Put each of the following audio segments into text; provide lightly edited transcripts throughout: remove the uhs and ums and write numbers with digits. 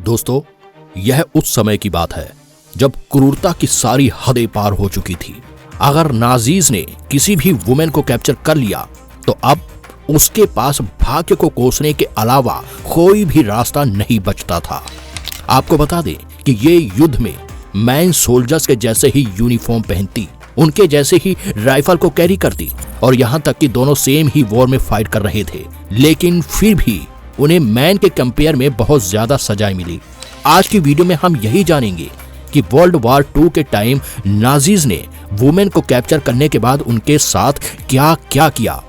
दोस्तों, यह उस समय की बात है जब क्रूरता की सारी हदें पार हो चुकी थी। अगर नाजीज ने किसी भी वुमेन को कैप्चर कर लिया तो अब उसके पास भाग्य को कोसने के अलावा कोई भी रास्ता नहीं बचता था। आपको बता दें कि ये युद्ध में मैन सोल्जर्स के जैसे ही यूनिफॉर्म पहनती, उनके जैसे ही राइफल को कैरी करती और यहाँ तक कि दोनों सेम ही वॉर में फाइट कर रहे थे, लेकिन फिर भी उन्हें मैन के कंपेयर में बहुत ज्यादा सजाएं मिली। आज की वीडियो में हम यही जानेंगे कि वर्ल्ड वॉर 2 के टाइम नाजीज ने वुमेन को कैप्चर करने के बाद उनके साथ क्या क्या किया।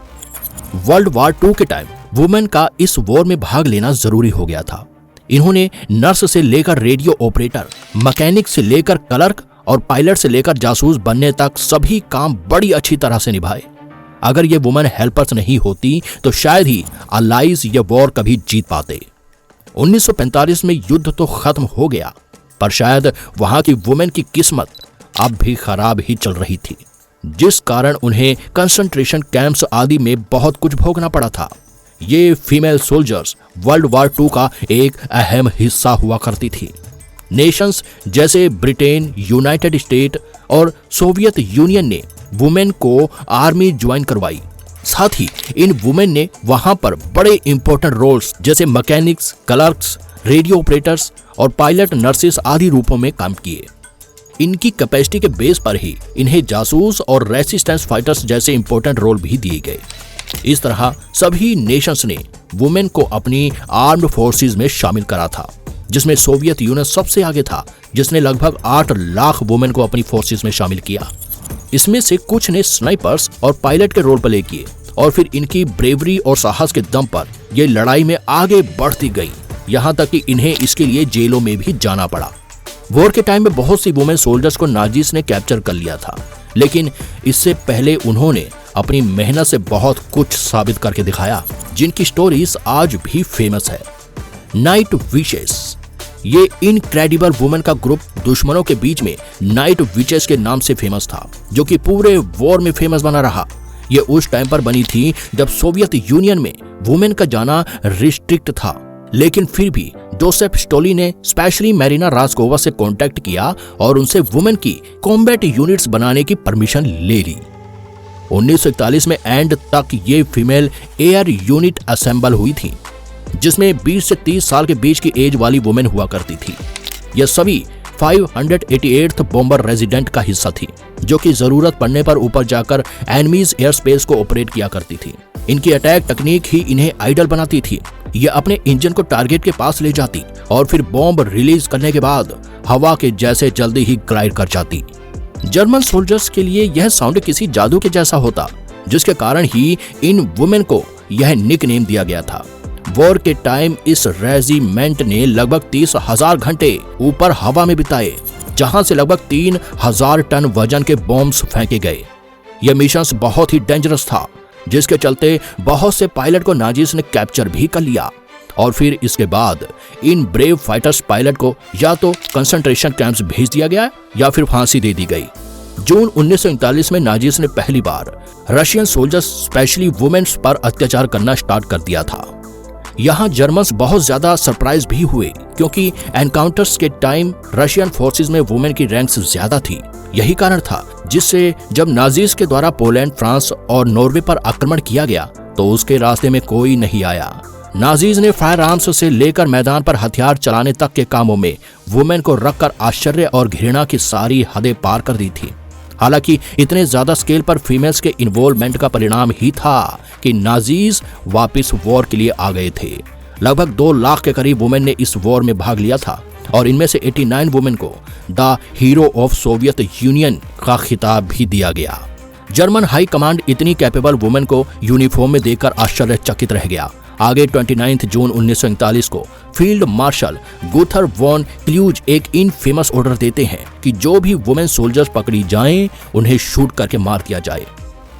वर्ल्ड वॉर 2 के टाइम वुमेन का इस वॉर में भाग लेना जरूरी हो गया था। इन्होंने नर्स से लेकर रेडियो ऑपरेटर, मैकेनिक से लेकर क्लर्क और पायलट से लेकर जासूस बनने तक सभी काम बड़ी अच्छी तरह से निभाए। अगर ये वुमेन हेल्पर्स नहीं होती तो शायद ही अलाइज ये वॉर कभी जीत पाते। 1945 में युद्ध तो खत्म हो गया, पर शायद वहां की वुमेन की किस्मत अब भी खराब ही चल रही थी, जिस कारण उन्हें कंसंट्रेशन कैंप्स आदि में बहुत कुछ भोगना पड़ा था। ये फीमेल सोल्जर्स वर्ल्ड वॉर 2 का एक अहम हिस्सा हुआ करती थी। नेशंस जैसे ब्रिटेन, यूनाइटेड स्टेट और सोवियत यूनियन ने वुमेन को आर्मी ज्वाइन करवाई। साथ ही इन वुमेन ने वहां पर बड़े इंपॉर्टेंट रोल्स जैसे मैकेनिक्स, क्लर्क्स, रेडियो ऑपरेटर्स और पायलट, नर्सेस आदि रूपों में काम किए। इनकी कैपेसिटी के बेस पर ही इन्हें जासूस और रेसिस्टेंस फाइटर्स जैसे इंपॉर्टेंट रोल भी दिए गए। इस तरह सभी नेशंस ने वुमेन को अपनी आर्म्ड फोर्सेस में शामिल करा था, जिसमें सोवियत यूनियन सबसे आगे था, जिसने लगभग 8 लाख वुमेन को अपनी फोर्सेस में शामिल किया। इसमें से कुछ ने स्नाइपर्स और पायलट के रोल प्ले किए और फिर इनकी ब्रेवरी और साहस के दम पर यह लड़ाई में आगे बढ़ती गई, यहाँ तक कि इन्हें इसके लिए जेलों में भी जाना पड़ा। वॉर के टाइम में बहुत सी वुमेन सोल्जर्स को नाजीज ने कैप्चर कर लिया था, लेकिन इससे पहले उन्होंने अपनी मेहनत से बहुत कुछ साबित करके दिखाया, जिनकी स्टोरीज आज भी फेमस है। नाइट विचेस, ये इनक्रेडिबल वुमेन का ग्रुप दुश्मनों के बीच में नाइट विचेस के नाम से फेमस था, जो कि पूरे वॉर में फेमस बना रहा। ये उस टाइम पर बनी थी जब सोवियत यूनियन में वुमेन का जाना रिस्ट्रिक्ट था, लेकिन फिर भी जोसेफ स्टोली ने स्पेशली मैरिना रास्कोवा से कांटेक्ट किया और उनसे वुमेन की कॉम्बैट यूनिट्स बनाने की परमिशन ले ली। 1941 में एंड तक ये फीमेल एयर यूनिट असेंबल हुई थी, जिसमें 20 से 30 साल के बीच की एज वाली वुमेन हुआ करती थी। यह सभी 588th बॉम्बर रेजिडेंट का हिस्सा थी, जो कि जरूरत पड़ने पर ऊपर जाकर एनिमीज एयर स्पेस को ऑपरेट किया करती थी। इनकी अटैक टेक्निक ही इन्हें आइडल बनाती थी। यह अपने इंजन को टारगेट के पास ले जाती और फिर बॉम्ब रिलीज करने के बाद हवा के जैसे जल्दी ही ग्लाइड कर जाती। जर्मन सोल्जर्स के लिए यह साउंड किसी जादू के जैसा होता, जिसके कारण ही इन वुमेन को यह निकनेम दिया गया था। वॉर के टाइम इस रेजिमेंट ने लगभग 30,000 घंटे ऊपर हवा में बिताए, जहां से लगभग 3,000 टन वजन के बॉम्ब्स फेंके गए। यह मिशन बहुत ही डेंजरस था, जिसके चलते बहुत से पायलट को नाजीज ने कैप्चर भी कर लिया और फिर इसके बाद इन ब्रेव फाइटर्स पायलट को या तो कंसंट्रेशन कैंप्स भेज दिया गया या फिर फांसी दे दी गई। जून 1939 में नाजीज ने पहली बार रशियन सोल्जर्स स्पेशली वुमेन्स पर अत्याचार करना स्टार्ट कर दिया था। यहाँ जर्मन्स बहुत ज्यादा सरप्राइज भी हुए, क्योंकि एनकाउंटर्स के टाइम रशियन फोर्सेस में वुमेन की रैंक्स ज्यादा थी। यही कारण था जिससे जब नाजीज के द्वारा पोलैंड, फ्रांस और नॉर्वे पर आक्रमण किया गया तो उसके रास्ते में कोई नहीं आया। नाजीज ने फायर आर्म्स से लेकर मैदान पर हथियार चलाने तक के कामों में वुमेन को रखकर आश्चर्य और घृणा की सारी हदें पार कर दी थी। हालांकि इतने ज्यादा स्केल पर फीमेल्स के इन्वॉल्वमेंट का परिणाम ही था कि नाजीज वापस वॉर के लिए आ गए थे। लगभग 2 लाख के करीब वुमेन ने इस वॉर में भाग लिया था और इनमें से 89 वुमेन को the hero of Soviet union का खिताब भी दिया गया। जर्मन हाई कमांड इतनी कैपेबल वुमेन को यूनिफॉर्म में देखकर आश्चर्यचकित रह गया। आगे 29 जून 1939 को फील्ड मार्शल गुथर वॉन क्ल्यूज एक इनफेमस ऑर्डर देते हैं कि जो भी वुमेन सोल्जर्स पकड़ी जाएं, उन्हें शूट करके मार दिया जाए।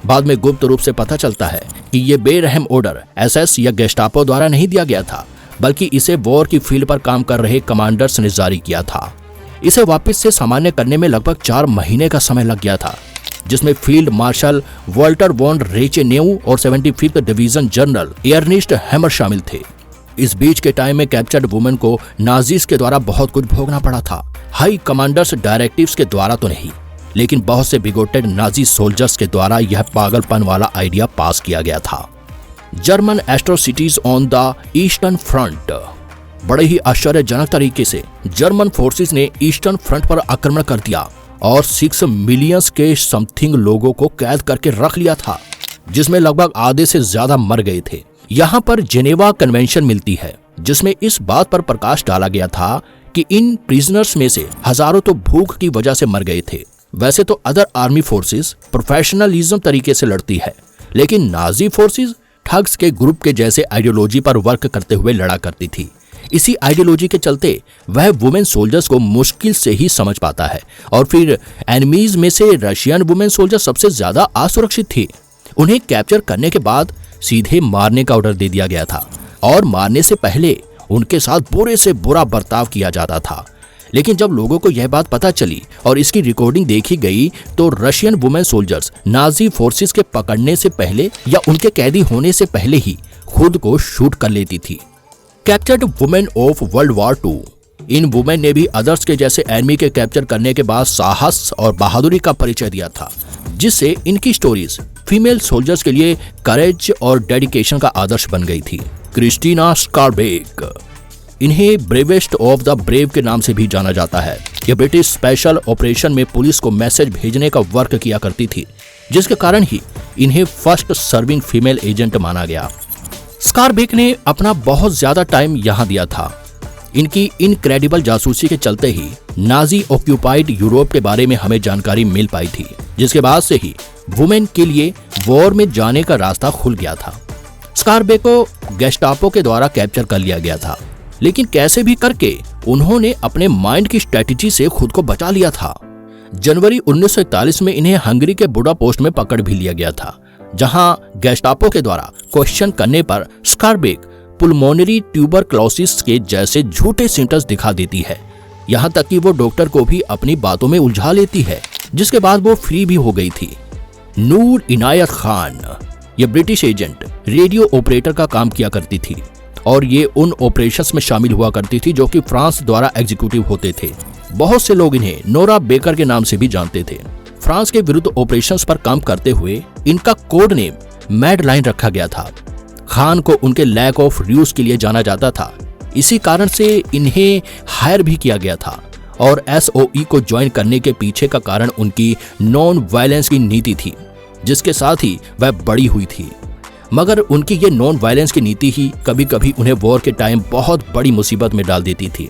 बाद में गुप्त रूप से पता चलता है कि ये बेरहम ऑर्डर एसएस या गेस्टापो द्वारा नहीं दिया गया था, बल्कि इसे वॉर की फील्ड पर काम कर रहे कमांडर्स ने जारी किया था। इसे वापस से सामान्य करने में लगभग 4 महीने का समय लग गया था, जिसमें फील्ड मार्शल वॉल्टर वॉन रेचेनेउ और 75th division general earnest hammer शामिल थे। इस बीच के टाइम में कैप्चर्ड वुमेन को नाजीज के द्वारा बहुत कुछ भोगना पड़ा था। हाई कमांडर्स डायरेक्टिव्स के द्वारा तो नहीं, लेकिन बहुत से बिगोटेड नाजी सोल्जर्स के द्वारा यह पागलपन वाला आइडिया पास किया गया था। German atrocities on the eastern front. बड़े ही आश्चर्यजनक तरीके से जर्मन फोर्सेस ने ईस्टर्न फ्रंट पर आक्रमण कर दिया और 6 मिलियन के समथिंग लोगों को कैद करके रख लिया था, जिसमें लगभग आधे से ज्यादा मर गए थे। यहाँ पर जेनेवा कन्वेंशन मिलती है, जिसमें इस बात पर प्रकाश डाला गया था कि इन प्रिजनर्स में से हजारों तो भूख की वजह से मर गए थे। वैसे तो अदर आर्मी फोर्सेस प्रोफेशनलिज्म तरीके से लड़ती है, लेकिन नाजी फोर्सेस ठग्स के ग्रुप के जैसे आइडियोलॉजी पर वर्क करते हुए लड़ा करती थी। इसी आइडियोलॉजी के चलते वह वुमेन सोल्जर्स को मुश्किल से ही समझ पाता है, और फिर एनिमीज में से रशियन वुमेन सोल्जर सबसे ज्यादा असुरक्षित थी। उन्हें कैप्चर करने के बाद सीधे मारने का ऑर्डर दे दिया गया था, और मारने से पहले उनके साथ बुरे से बुरा बर्ताव किया जाता था। लेकिन जब लोगों को यह बात पता चली और इसकी रिकॉर्डिंग देखी गई, तो Russian women soldiers Nazi forces के पकड़ने से पहले या उनके कैदी होने से पहले ही खुद को शूट कर लेती थी। Captured women of world war 2। In women ने भी अदर्स के जैसे एनिमी के कैप्चर करने के बाद साहस और बहादुरी का परिचय दिया था, जिससे इनकी स्टोरीज फीमेल सोल्जर्स के लिए करेज और डेडिकेशन का आदर्श बन गई थी। क्रिस्टीना स्कारबेक, इन्हें ब्रेवेस्ट ऑफ द ब्रेव के नाम से भी जाना जाता है। ये ब्रिटिश स्पेशल ऑपरेशन में पुलिस को मैसेज भेजने का वर्क किया करती थी, जिसके कारण ही इन्हें फर्स्ट सर्विंग फीमेल एजेंट माना गया। स्कारबेक ने अपना बहुत ज्यादा टाइम यहाँ दिया था। इनकी इनक्रेडिबल जासूसी के चलते ही नाजी ऑक्यूपाइड यूरोप के बारे में हमें जानकारी मिल पाई थी, जिसके बाद से ही वुमेन के लिए वॉर में जाने का रास्ता खुल गया था। स्कारबेक को गेस्टापो के द्वारा कैप्चर कर लिया गया था, लेकिन कैसे भी करके उन्होंने अपने माइंड की स्ट्रेटेजी से खुद को बचा लिया था। जनवरी 1941 में इन्हें हंगरी के बुडापेस्ट में पकड़ भी लिया गया था, जहां गेस्टापो के द्वारा क्वेश्चन करने पर स्कारबेक पुल्मोनरी ट्यूबरक्लोसिस के जैसे झूठे सिम्टम्स दिखा देती है। यहां तक कि वो डॉक्टर को भी अपनी बातों में उलझा लेती है, जिसके बाद वो फ्री भी हो गई थी। नूर इनायत खान, ये ब्रिटिश एजेंट रेडियो ऑपरेटर का काम किया करती थी, और ये उन ऑपरेशंस में शामिल हुआ करती थी जो कि फ्रांस द्वारा एग्जीक्यूटिव होते थे। बहुत से लोग इन्हें नोरा बेकर के नाम से भी जानते थे। फ्रांस के विरुद्ध ऑपरेशंस पर काम करते हुए इनका कोड नेम मैड लाइन रखा गया था। खान को उनके लैक ऑफ रूस के लिए जाना जाता था, इसी कारण से इन्हें हायर भी किया गया था, और SOE को ज्वाइन करने के पीछे का कारण उनकी नॉन वायलेंस की नीति थी, जिसके साथ ही वह बड़ी हुई थी। मगर उनकी ये नॉन वायलेंस की नीति ही कभी कभी उन्हें वॉर के टाइम बहुत बड़ी मुसीबत में डाल देती थी।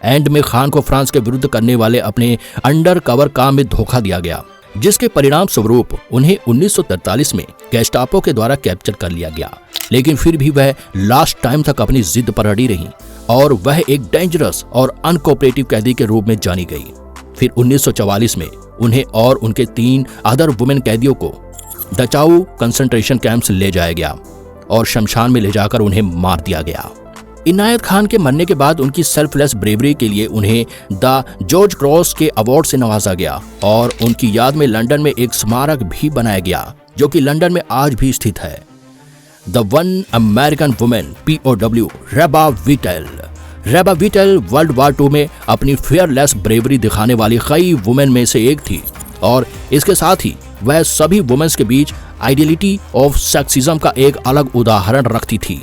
एंड में खान को फ्रांस के विरुद्ध करने वाले अपने अंडर कवर काम में धोखा दिया गया, जिसके परिणाम स्वरूप उन्हें 1943 में गेस्टापो के द्वारा कैप्चर कर लिया गया। लेकिन फिर भी वह लास्ट टाइम तक अपनी जिद पर अड़ी रही, और वह एक डेंजरस और अनकोऑपरेटिव कैदी के रूप में जानी गई। फिर 1944 में उन्हें और उनके 3 अदर वुमेन कैदियों को दचाऊ कंसंट्रेशन कैंप्स ले जाया गया और शमशान में ले जाकर उन्हें मार दिया गया। इनायत खान के मरने के बाद उनकी सेल्फलेस ब्रेवरी के लिए उन्हें द जॉर्ज क्रॉस के अवार्ड से नवाजा गया, और उनकी याद में लंदन में एक स्मारक भी बनाया गया, जो कि लंदन में आज भी स्थित है। The one American women POW Reba Whittle. Reba Whittle world war 2 में अपनी फेयरलेस ब्रेवरी दिखाने वाली कई वुमेन में से एक थी, और इसके साथ ही वह सभी वुमेन्स के बीच आइडियलिटी ऑफ सेक्सिज्म का एक अलग उदाहरण रखती थी।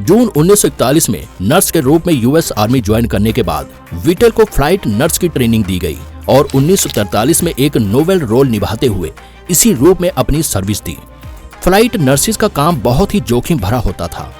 जून 1941 में नर्स के रूप में US आर्मी ज्वाइन करने के बाद विटेल को फ्लाइट नर्स की ट्रेनिंग दी गई, और 1943 में एक नोवेल रोल निभाते हुए इसी रूप में अपनी सर्विस दी। फ्लाइट नर्सिस का काम बहुत ही जोखिम भरा होता था।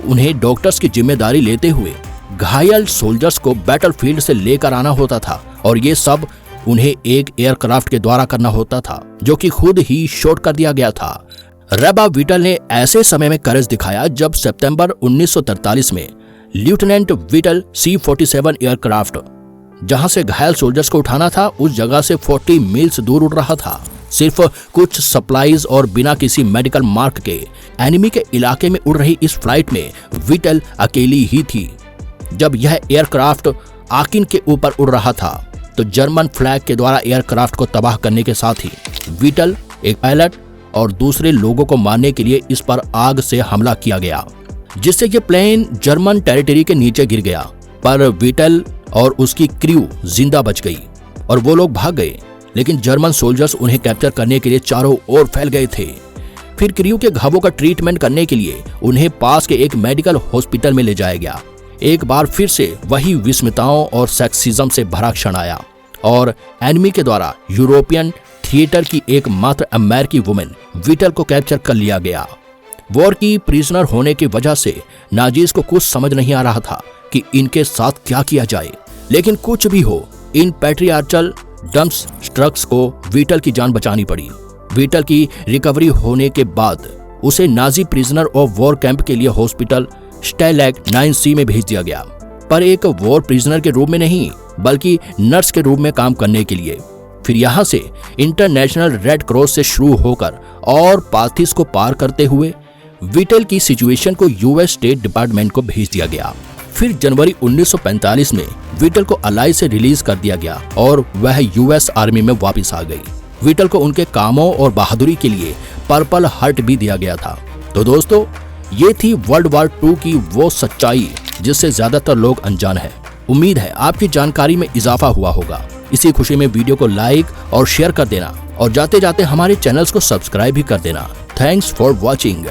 उन्हें डॉक्टर्स की जिम्मेदारी लेते हुए घायल सोल्जर्स को बैटलफील्ड से लेकर आना होता था, और ये सब उन्हें एक एयरक्राफ्ट के द्वारा करना होता था, जो कि खुद ही शॉट कर दिया गया था। रेबा विटेल ने ऐसे समय में करेज दिखाया जब सितंबर 1943 में लेफ्टिनेंट विटेल C-47 एयरक्राफ्ट, जहां से घायल सोल्जर्स को उठाना था, उस जगह से 40 मील्स दूर उड़ रहा था। सिर्फ कुछ सप्लाईज और बिना किसी मेडिकल मार्क के एनिमी के इलाके में उड़ रही इस फ्लाइट में विटेल अकेली ही थी। जब यह एयरक्राफ्ट आकिन के ऊपर उड़ रहा था, तो जर्मन फ्लैग के द्वारा एयरक्राफ्ट को तबाह करने के साथ ही विटेल, एक पायलट और दूसरे लोगों को मारने के लिए इस पर आग से हमला किया गया। जिससे ये प्लेन जर्मन टेरिटरी के नीचे गिर गया। पर विटल और उसकी क्रू जिंदा बच गई और वो लोग भाग गए, लेकिन जर्मन सोल्जर्स उन्हें कैप्चर करने के लिए चारों ओर फैल गए थे। फिर क्रू के घावों का ट्रीटमेंट करने के लिए उन्हें पास के एक मेडिकल हॉस्पिटल में ले जाया गया। एक बार फिर से वही विस्मयताओं और सेक्सिज्म से भरा क्षण आया और एनिमी के द्वारा यूरोपियन थिएटर की एकमात्र अमेरिकी वुमेन विटल को कैप्चर कर लिया गया। वॉर की प्रिजनर होने की वजह से नाजीज को कुछ समझ नहीं आ रहा था कि इनके साथ क्या किया जाए, लेकिन कुछ भी हो, इन पैट्रियार्चल डम्प्स ट्रक्स को विटल की जान बचानी पड़ी। विटल की रिकवरी होने के बाद उसे Nazi prisoner of war camp के लिए हॉस्पिटल स्टाइलैग 9C में भेज दिया गया, पर एक वॉर प्रिजनर के रूप में नहीं, बल्कि नर्स के रूप में काम करने के लिए। फिर यहाँ से इंटरनेशनल रेड क्रॉस से शुरू होकर और पाथिस को पार करते हुए विटल की सिचुएशन को यूएस स्टेट डिपार्टमेंट को भेज दिया गया। फिर जनवरी 1945 में विटल को अलाई से रिलीज कर दिया गया और वह यूएस आर्मी में वापस आ गई। विटल को उनके कामों और बहादुरी के लिए पर्पल हार्ट भी दिया गया था। तो दोस्तों, ये थी वर्ल्ड वॉर 2 की वो सच्चाई जिससे ज्यादातर लोग अनजान है। उम्मीद है आपकी जानकारी में इजाफा हुआ होगा। इसी खुशी में वीडियो को लाइक और शेयर कर देना और जाते जाते हमारे चैनल्स को सब्सक्राइब भी कर देना। Thanks for watching.